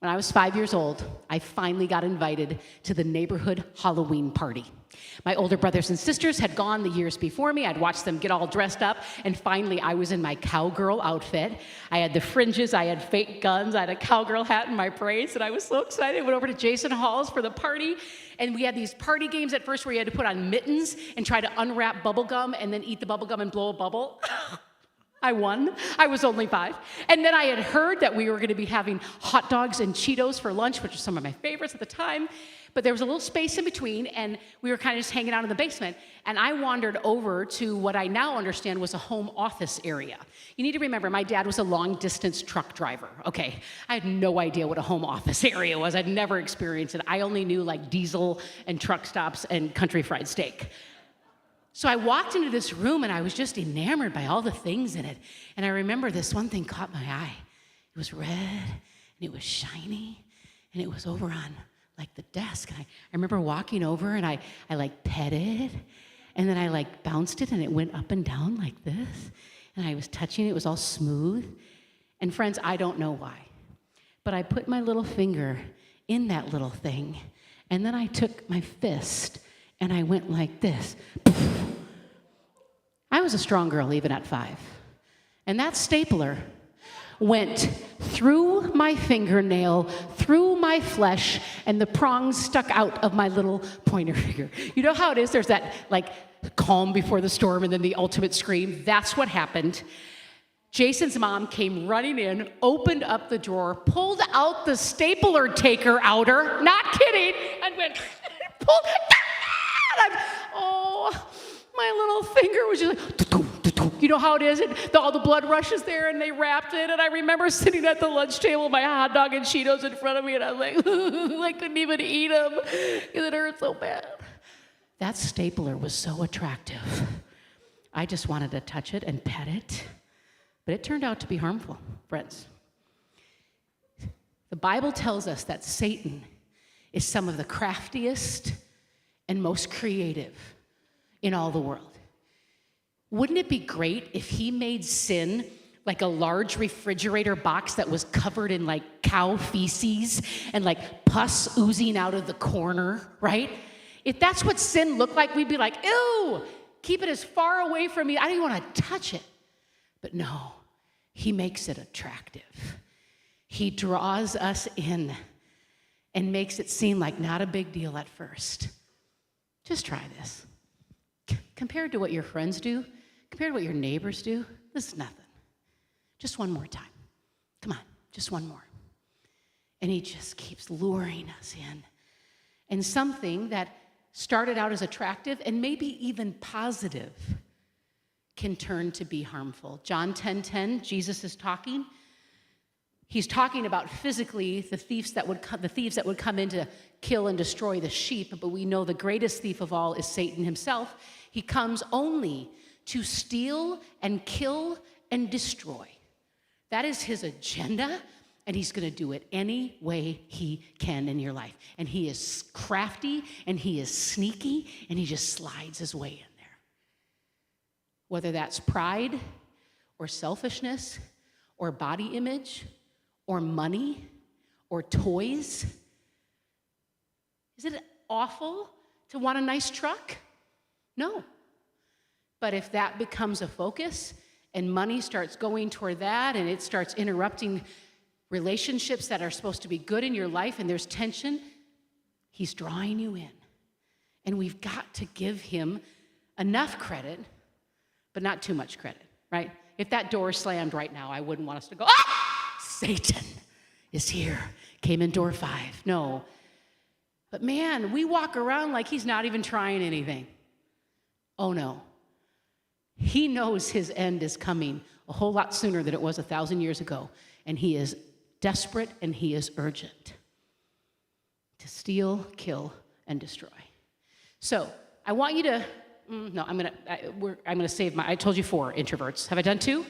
S13: When I was 5 years old, I finally got invited to the neighborhood Halloween party. My older brothers and sisters had gone the years before me. I'd watched them get all dressed up, and finally I was in my cowgirl outfit. I had the fringes, I had fake guns, I had a cowgirl hat and my braids, and I was so excited. I went over to Jason Hall's for the party, and we had these party games at first where you had to put on mittens and try to unwrap bubble gum and then eat the bubble gum and blow a bubble. I won. I was only 5. And then I had heard that we were going to be having hot dogs and Cheetos for lunch, which are some of my favorites at the time. But there was a little space in between, and we were kind of just hanging out in the basement. And I wandered over to what I now understand was a home office area. You need to remember, my dad was a long-distance truck driver. Okay, I had no idea what a home office area was. I'd never experienced it. I only knew like diesel and truck stops and country fried steak. So I walked into this room, and I was just enamored by all the things in it. And I remember this one thing caught my eye. It was red, and it was shiny, and it was over on like the desk. And I remember walking over, and I like pet it, and then I like bounced it, and it went up and down like this. And I was touching it. It was all smooth. And friends, I don't know why, but I put my little finger in that little thing, and then I took my fist, and I went like this. I was a strong girl even at 5. And that stapler went through my fingernail, through my flesh, and the prongs stuck out of my little pointer finger. You know how it is? There's that like calm before the storm and then the ultimate scream. That's what happened. Jason's mom came running in, opened up the drawer, pulled out the stapler taker outer, not kidding, and went, pulled, my little finger was just like, you know how it is? All the blood rushes there, and they wrapped it, and I remember sitting at the lunch table with my hot dog and Cheetos in front of me, and I was like, I couldn't even eat them because it hurt so bad. That stapler was so attractive. I just wanted to touch it and pet it, but it turned out to be harmful, friends. The Bible tells us that Satan is some of the craftiest and most creative in all the world. Wouldn't it be great if he made sin like a large refrigerator box that was covered in like cow feces and like pus oozing out of the corner, right? If that's what sin looked like, we'd be like, ew, keep it as far away from me. I don't even want to touch it. But no, he makes it attractive. He draws us in and makes it seem like not a big deal at first. Just try this. Compared to what your friends do, compared to what your neighbors do, this is nothing. Just one more time. Come on, just one more. And he just keeps luring us in. And something that started out as attractive and maybe even positive can turn to be harmful. John 10:10, Jesus is talking. He's talking about physically the thieves that would come in to kill and destroy the sheep, but we know the greatest thief of all is Satan himself. He comes only to steal and kill and destroy. That is his agenda, and he's going to do it any way he can in your life. And he is crafty, and he is sneaky, and he just slides his way in there. Whether that's pride or selfishness or body image or money or toys. Is it awful to want a nice truck? No. But if that becomes a focus and money starts going toward that and it starts interrupting relationships that are supposed to be good in your life and there's tension, he's drawing you in. And we've got to give him enough credit, but not too much credit, right? If that door slammed right now, I wouldn't want us to go, Satan is here, came in door 5. No. But man, we walk around like he's not even trying anything. Oh no. He knows his end is coming a whole lot sooner than it was 1,000 years ago. And he is desperate and he is urgent to steal, kill, and destroy. So I want you to, I'm gonna save I told you 4 introverts. Have I done 2?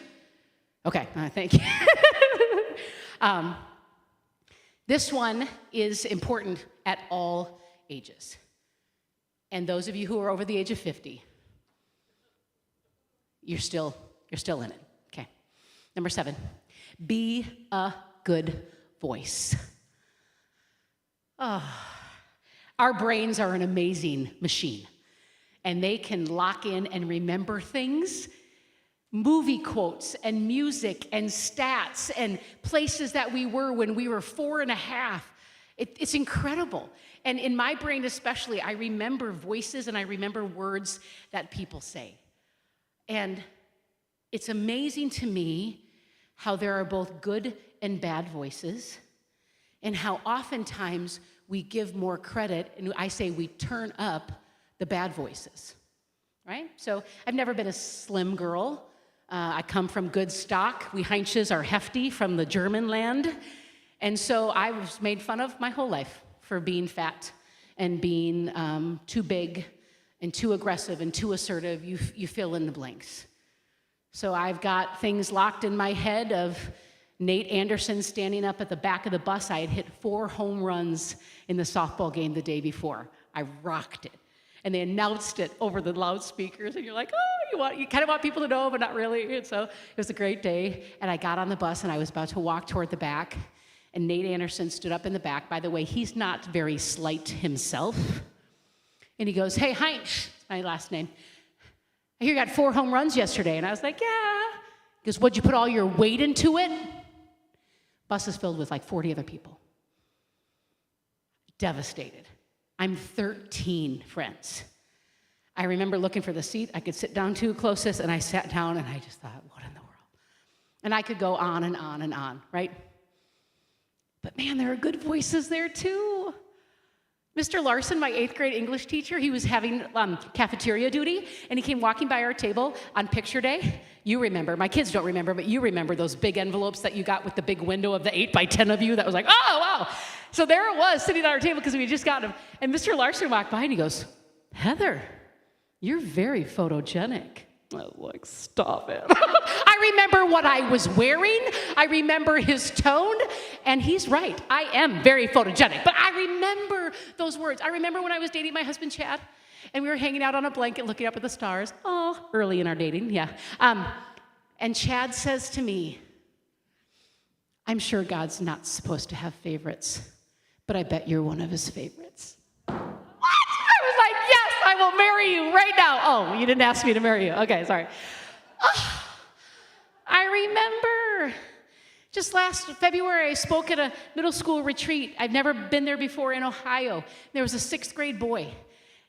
S13: Okay, thank you. This one is important at all ages. And those of you who are over the age of 50, you're still in it. Okay. Number 7, be a good voice. Our brains are an amazing machine, and they can lock in and remember things, movie quotes and music and stats and places that we were when we were 4 and a half. It's incredible. And in my brain especially, I remember voices and I remember words that people say. And it's amazing to me how there are both good and bad voices, and how oftentimes we give more credit, and I say we turn up the bad voices, right? So I've never been a slim girl. I come from good stock. We Heinches are hefty from the German land. And so I was made fun of my whole life for being fat and being too big and too aggressive and too assertive. You fill in the blanks. So I've got things locked in my head of Nate Anderson standing up at the back of the bus. I had hit 4 home runs in the softball game the day before. I rocked it. And they announced it over the loudspeakers, and you're like, you kind of want people to know, but not really. And so it was a great day. And I got on the bus, and I was about to walk toward the back, and Nate Anderson stood up in the back. By the way, he's not very slight himself. And he goes, "Hey, Heinz," my last name, "I hear you got 4 home runs yesterday." And I was like, "Yeah." He goes, "What'd you put all your weight into it?" Bus is filled with like 40 other people. Devastated. I'm 13, friends. I remember looking for the seat I could sit down to closest, and I sat down, and I just thought, what in the world? And I could go on and on and on, right? But man, there are good voices there too. Mr. Larson, my 8th grade English teacher, he was having cafeteria duty, and he came walking by our table on picture day. You remember, my kids don't remember, but you remember those big envelopes that you got with the big window of the 8 by 10 of you that was like, oh, wow. So there it was, sitting at our table because we had just got him. And Mr. Larson walked by and he goes, "Heather, you're very photogenic." I was like, stop it. I remember what I was wearing. I remember his tone. And he's right. I am very photogenic. But I remember those words. I remember when I was dating my husband, Chad, And we were hanging out on a blanket looking up at the stars. Oh, early in our dating, yeah. And Chad says to me, I'm sure God's not supposed to have favorites, but I bet you're one of his favorites. What? I was like, yes, I will marry you right now. Oh, you didn't ask me to marry you. Okay, sorry. Oh, I remember just last February, I spoke at a middle school retreat. I've never been there before in Ohio. There was a 6th grade boy,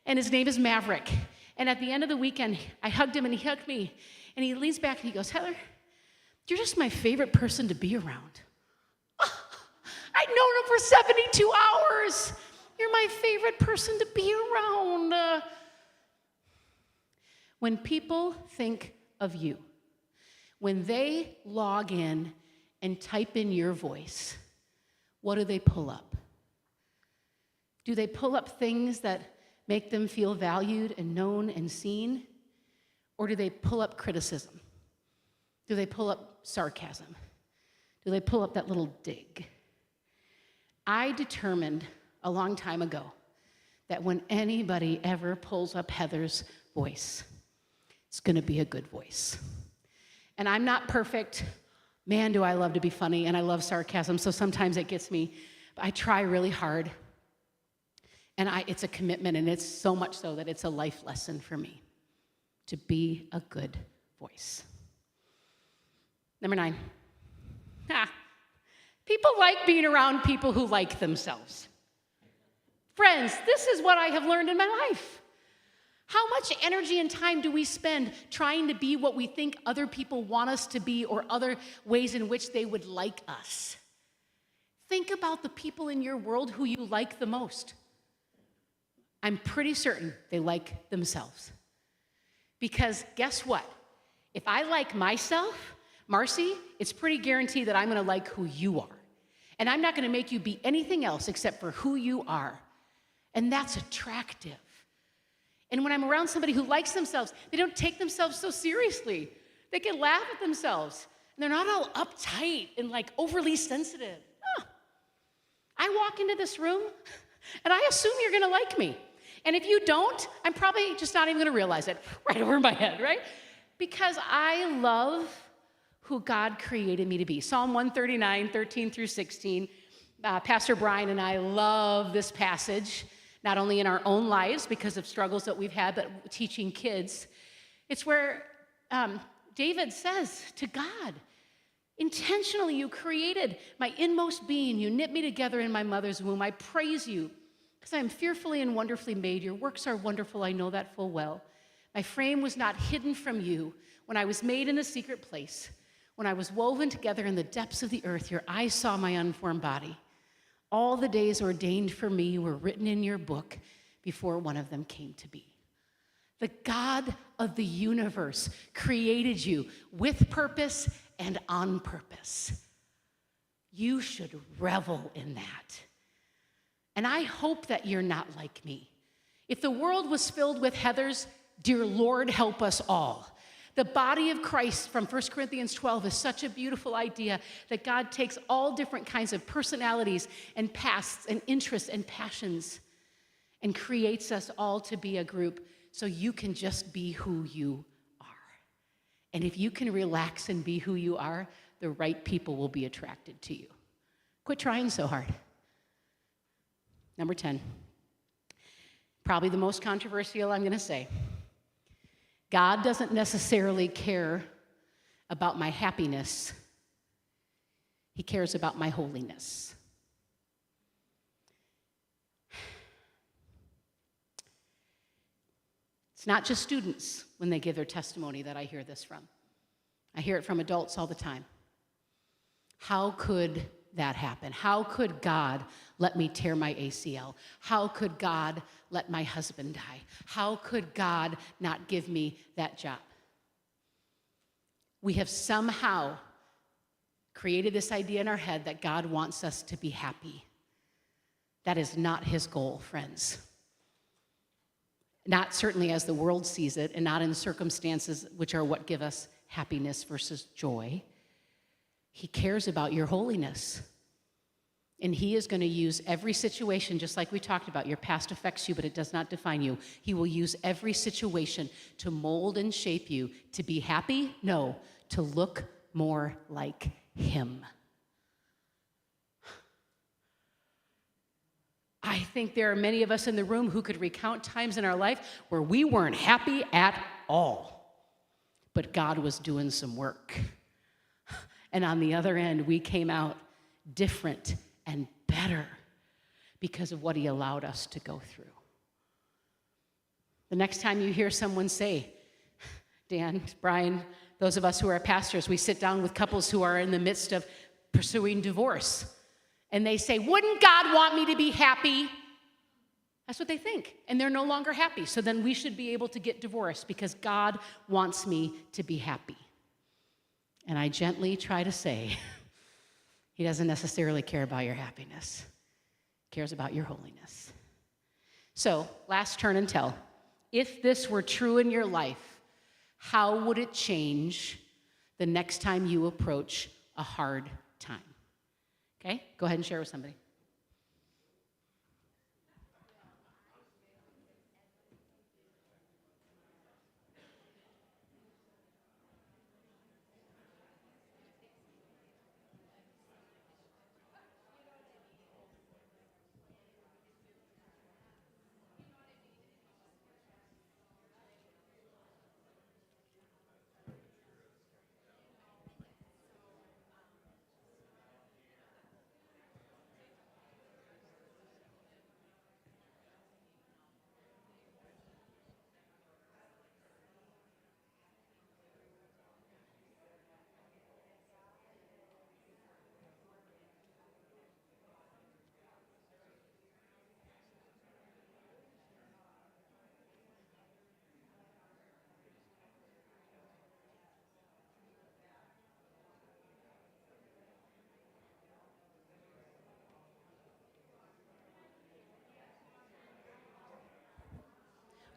S13: and his name is Maverick. And at the end of the weekend, I hugged him, and he hugged me. And he leans back, and he goes, Heather, you're just my favorite person to be around. I'd known him for 72 hours. You're my favorite person to be around. When people think of you, when they log in and type in your voice, what do they pull up? Do they pull up things that make them feel valued and known and seen? Or do they pull up criticism? Do they pull up sarcasm? Do they pull up that little dig? I determined a long time ago that when anybody ever pulls up Heather's voice, it's going to be a good voice. And I'm not perfect. Man, do I love to be funny, and I love sarcasm, so sometimes it gets me. But I try really hard, and it's a commitment, and it's so much so that it's a life lesson for me to be a good voice. Number 9. People like being around people who like themselves. Friends, this is what I have learned in my life. How much energy and time do we spend trying to be what we think other people want us to be or other ways in which they would like us? Think about the people in your world who you like the most. I'm pretty certain they like themselves. Because guess what? If I like myself, Marcy, it's pretty guaranteed that I'm going to like who you are. And I'm not going to make you be anything else except for who you are. And that's attractive. And when I'm around somebody who likes themselves, they don't take themselves so seriously. They can laugh at themselves. And they're not all uptight and like overly sensitive. Oh. I walk into this room and I assume you're going to like me. And if you don't, I'm probably just not even going to realize it right over my head, right? Because I love who God created me to be. Psalm 139, 13 through 16. Pastor Brian and I love this passage, not only in our own lives because of struggles that we've had, but teaching kids. It's where David says to God, intentionally you created my inmost being. You knit me together in my mother's womb. I praise you because I am fearfully and wonderfully made. Your works are wonderful. I know that full well. My frame was not hidden from you when I was made in a secret place. When I was woven together in the depths of the earth, your eyes saw my unformed body. All the days ordained for me were written in your book before one of them came to be. The God of the universe created you with purpose and on purpose. You should revel in that. And I hope that you're not like me. If the world was filled with Heathers, dear Lord, help us all. The body of Christ from 1 Corinthians 12 is such a beautiful idea that God takes all different kinds of personalities and pasts and interests and passions and creates us all to be a group so you can just be who you are. And if you can relax and be who you are, the right people will be attracted to you. Quit trying so hard. Number 10, probably the most controversial I'm going to say. God doesn't necessarily care about my happiness. He cares about my holiness. It's not just students when they give their testimony that I hear this from. I hear it from adults all the time. How could that happen? How could God let me tear my ACL? How could God let my husband die? How could God not give me that job? We have somehow created this idea in our head that God wants us to be happy. That is not his goal, friends. Not certainly as the world sees it, and not in circumstances which are what give us happiness versus joy. He cares about your holiness. And he is going to use every situation, just like we talked about. Your past affects you, but it does not define you. He will use every situation to mold and shape you to be happy? No, to look more like him. I think there are many of us in the room who could recount times in our life where we weren't happy at all, but God was doing some work. And on the other end, we came out different and better because of what he allowed us to go through. The next time you hear someone say, Dan, Brian, those of us who are pastors, we sit down with couples who are in the midst of pursuing divorce, and they say, wouldn't God want me to be happy? That's what they think, and they're no longer happy. So then we should be able to get divorced because God wants me to be happy. And I gently try to say, he doesn't necessarily care about your happiness. He cares about your holiness. So, last turn and tell. If this were true in your life, how would it change the next time you approach a hard time? Okay? Go ahead and share with somebody.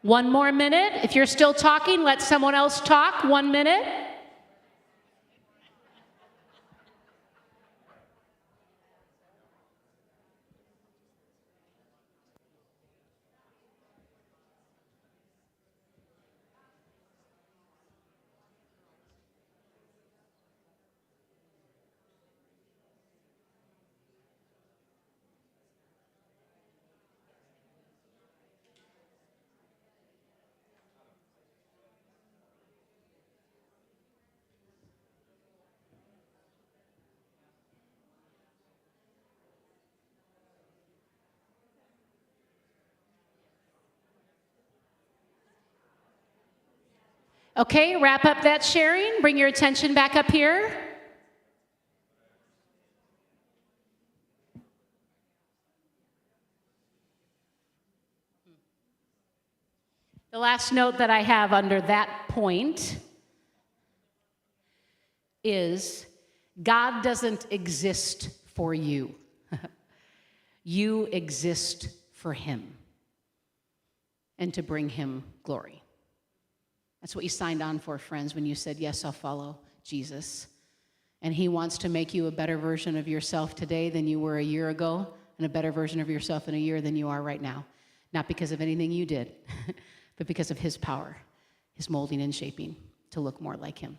S13: One more minute. If you're still talking, let someone else talk. 1 minute. Okay, wrap up that sharing. Bring your attention back up here. The last note that I have under that point is God doesn't exist for you. You exist for him and to bring him glory. That's what you signed on for, friends, when you said, yes, I'll follow Jesus. And he wants to make you a better version of yourself today than you were a year ago, and a better version of yourself in a year than you are right now. Not because of anything you did, but because of his power, his molding and shaping to look more like him.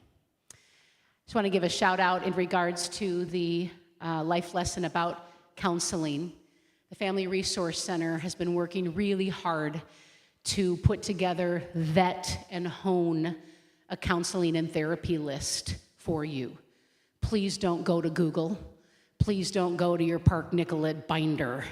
S13: Just want to give a shout out in regards to the life lesson about counseling. The Family Resource Center has been working really hard to put together, vet, and hone a counseling and therapy list for you. Please don't go to Google. Please don't go to your Park Nicollet binder.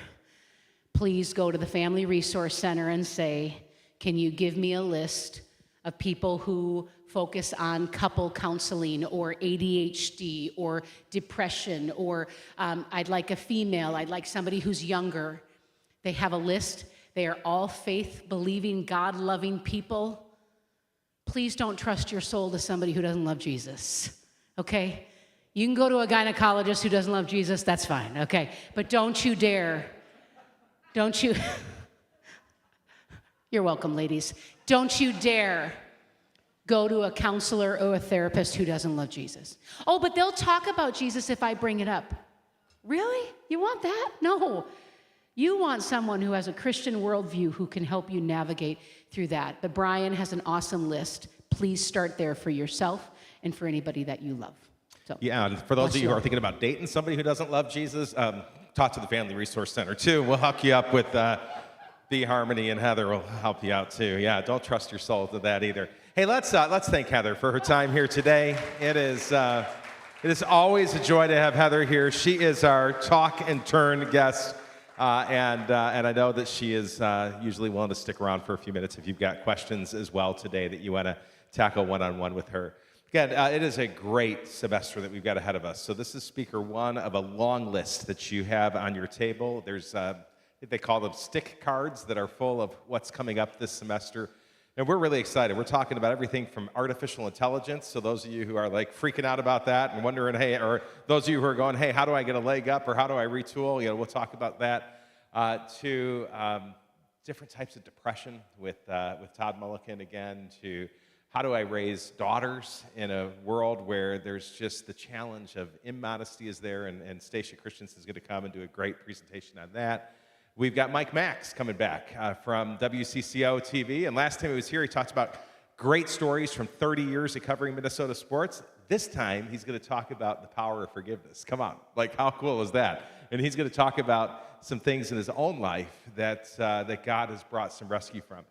S13: Please go to the Family Resource Center and say, can you give me a list of people who focus on couple counseling or ADHD or depression or I'd like a female, I'd like somebody who's younger. They have a list. They are all faith-believing, God-loving people. Please don't trust your soul to somebody who doesn't love Jesus, okay? You can go to a gynecologist who doesn't love Jesus, that's fine, okay? But don't you dare, you're welcome, ladies. Don't you dare go to a counselor or a therapist who doesn't love Jesus. Oh, but they'll talk about Jesus if I bring it up. Really? You want that? No. You want someone who has a Christian worldview who can help you navigate through that. But Brian has an awesome list. Please start there for yourself and for anybody that you love. So,
S1: yeah, and for those of you who are thinking about dating somebody who doesn't love Jesus, talk to the Family Resource Center too. We'll hook you up with B Harmony, and Heather will help you out too. Yeah, don't trust your soul to that either. Hey, let's thank Heather for her time here today. It is always a joy to have Heather here. She is our talk and turn guest, and I know that she is usually willing to stick around for a few minutes if you've got questions as well today that you want to tackle one-on-one with her. Again, it is a great semester that we've got ahead of us. So this is speaker one of a long list that you have on your table. There's, I think they call them stick cards that are full of what's coming up this semester. And we're really excited. We're talking about everything from artificial intelligence. So those of you who are like freaking out about that and wondering, hey, or those of you who are going, hey, how do I get a leg up or how do I retool? We'll talk about that. To different types of depression with Todd Mulliken again, to how do I raise daughters in a world where there's just the challenge of immodesty is there, and Stacia Christensen is going to come and do a great presentation on that. We've got Mike Max coming back from WCCO TV, and last time he was here, he talked about great stories from 30 years of covering Minnesota sports. This time, he's going to talk about the power of forgiveness. Come on, like how cool is that? And he's going to talk about some things in his own life that God has brought some rescue from.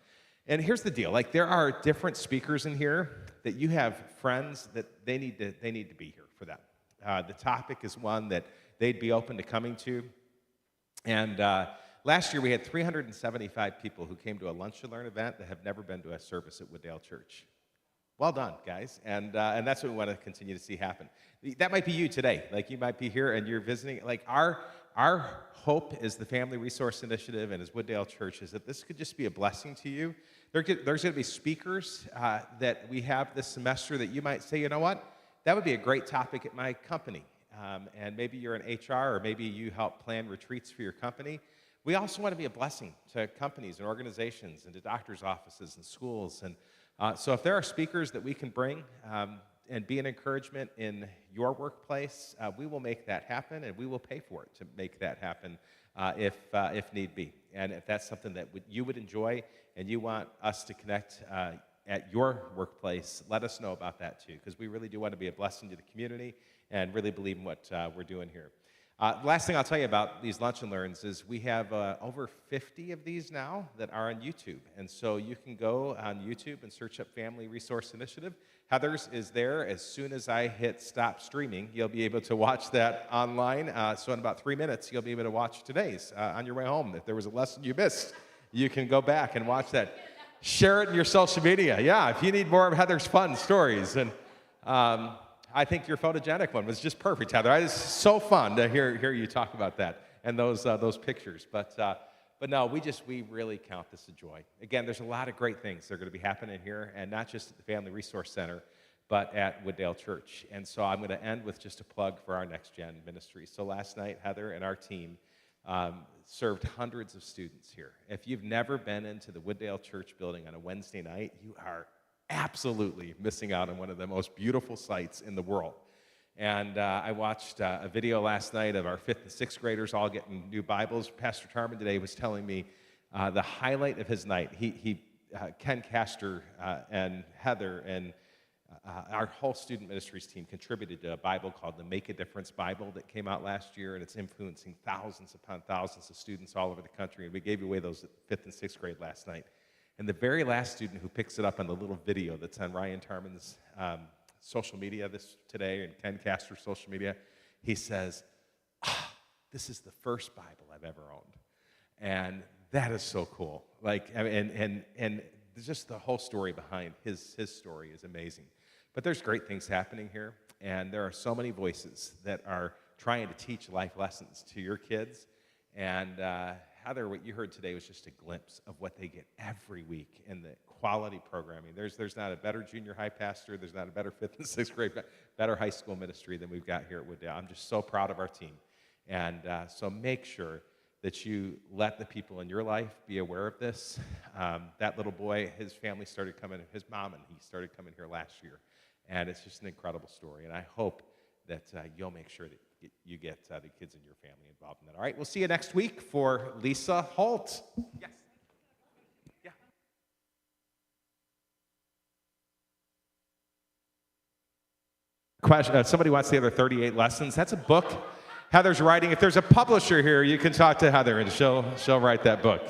S1: And here's the deal: like there are different speakers in here that you have friends that they need to be here for that. The topic is one that they'd be open to coming to, and last year we had 375 people who came to a Lunch and Learn event that have never been to a service at Wooddale Church. Well done, guys, and that's what we want to continue to see happen. That might be you today. Like you might be here and you're visiting. Like our hope is the Family Resource Initiative and as Wooddale Church is that this could just be a blessing to you. There's going to be speakers that we have this semester that you might say, you know what, that would be a great topic at my company. And maybe you're in HR or maybe you help plan retreats for your company. We also want to be a blessing to companies and organizations and to doctors' offices and schools. And so if there are speakers that we can bring and be an encouragement in your workplace, we will make that happen, and we will pay for it to make that happen if need be. And if that's something that you would enjoy and you want us to connect at your workplace, let us know about that too, because we really do want to be a blessing to the community and really believe in what we're doing here. Last thing I'll tell you about these Lunch and Learns is we have over 50 of these now that are on YouTube. And so you can go on YouTube and search up Family Resource Initiative. Heather's is there. As soon as I hit stop streaming, you'll be able to watch that online. So in about 3 minutes, you'll be able to watch today's on your way home. If there was a lesson you missed, you can go back and watch that. Share it in your social media. Yeah, if you need more of Heather's fun stories. And I think your photogenic one was just perfect, Heather. It's so fun to hear you talk about that and those pictures. But no, we really count this a joy. Again, there's a lot of great things that are going to be happening here, and not just at the Family Resource Center, but at Wooddale Church. And so I'm going to end with just a plug for our Next Gen ministry. So last night, Heather and our team served hundreds of students here. If you've never been into the Wooddale Church building on a Wednesday night, you are absolutely missing out on one of the most beautiful sights in the world. And I watched a video last night of our 5th and 6th graders all getting new Bibles. Pastor Tarman today was telling me the highlight of his night. Ken Castor and Heather and our whole student ministries team contributed to a Bible called the Make a Difference Bible that came out last year, and it's influencing thousands upon thousands of students all over the country. And we gave away those at 5th and 6th grade last night. And the very last student who picks it up on the little video that's on Ryan Tarman's social media today and Ken Castor's social media, he says, this is the first Bible I've ever owned. And that is so cool. Like, and just the whole story behind his story is amazing. But there's great things happening here, and there are so many voices that are trying to teach life lessons to your kids. And Heather, what you heard today was just a glimpse of what they get every week in the quality programming. There's not a better junior high pastor, there's not a better 5th and 6th grade, better high school ministry than we've got here at Wooddale. I'm just so proud of our team. And so make sure that you let the people in your life be aware of this. That little boy, his family started coming, his mom and he started coming here last year. And it's just an incredible story. And I hope that you'll make sure that you get the kids in your family involved in that. All right, we'll see you next week for Lisa Holt. Yes. Yeah. Question, somebody wants the other 38 lessons. That's a book Heather's writing. If there's a publisher here, you can talk to Heather, and she'll write that book.